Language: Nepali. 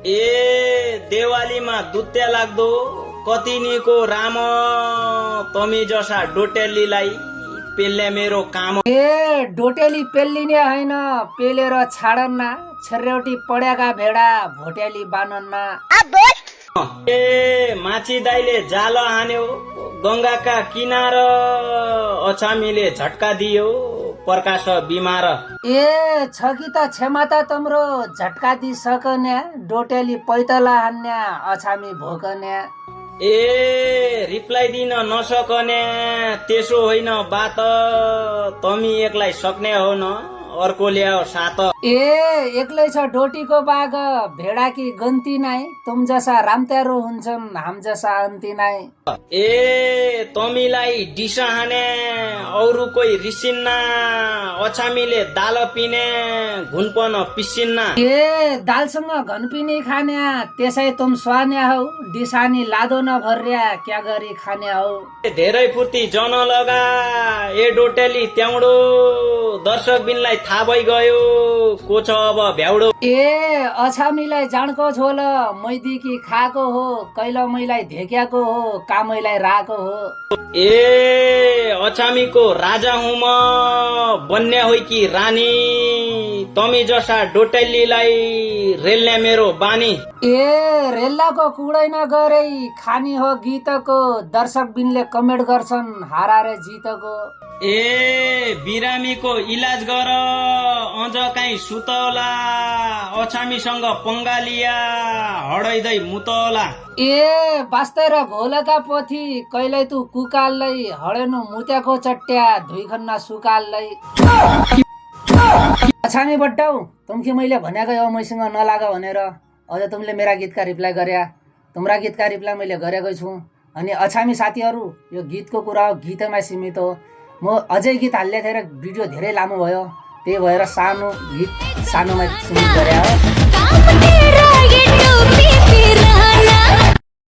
ए देवालीमा दुत्या लाग्दो कतिनीको राम तमी जसा डोटेलीलाई पेल्ने मेरो काम। ए डोटेली पेल्लिने होइन, पेलेर छाडन्ना, छेर्रेउटी पड्याका भेडा भोटेली बानन्ना। ए माछी दाइले जाल हान्यो गंगाका किनार, अछामीले झट्का दियो प्रकाश बिमार। ए छ कि त क्षमता तम्रो झट्का दिइसकन्या, डोटेली पैतला हान्या, अछामी भोकन्या। ए रिप्लाई दिन नसकने त्यसो होइन बात, तमी एक्लै सक्ने हो न अर्को ल्याओ सात। ए एक्लै छ डोटीको बाग, भेडाकी गन्ती नाइ, तुम जसा रामत्यारो हुन्छन् हाम जसा अन्ती नाइ। ए तमीलाई डिसा हाने औरु कोही रिसिन्ना, अछामीले दाल पिने घुनपन पिसिन्ना। ए दालसँग घन पिनी खान्या, त्यसै तुम स्वान्या हौ, डिसानी लादो नभर्या क्या गरी खान्या हौ। धेरै फुर्ती जन लगा ए डोटेली त्याउडो, दर्शक बिनलाई थाहा भइगयो को छ अब भ्याउडो। ए अछामीलाई जाणको झोल, मैदिकी खाएको हो, कैल मैलाई धेक्याको हो, कामैलाई राको हो। ए अछामीको राजा हुँ म, बन्या होइ कि रानी, तमी जसा डोटेलीलाई रेल्ने मेरो बानी। ए रेल्लाको कुडै नगरै खानी हो गीतको, दर्शक बिनले कमेन्ट गर्छन् हारारे जितको। ए बिरामीको इलाज गर अझ काहीँ सुतौला, अछामीसँग पंगालिया हडैदै मुतौला। ए बास्दै र घोलका पोथी, कहिल्यै तू कुकाल्लै, हडेनु मुत्याको चट्या धुइखन्ना सुकाल्लै। अछामी बट्टाउ, तुमकी मैले भनेको हो मैसँग नलाग भनेर, अझ तुमले मेरा गीतका रिप्लाई गर्या, तुम्रा गीतका रिप्लाई मैले गरेकै छु। अनि अछामी साथीहरू, यो गीतको कुरा हो, गीतमै सीमित हो। म अझै गीत हाल्ने थिएँ र भिडियो धेरै लामो भयो, त्यही भएर सानो गीत सानोमा सीमित गरे हो।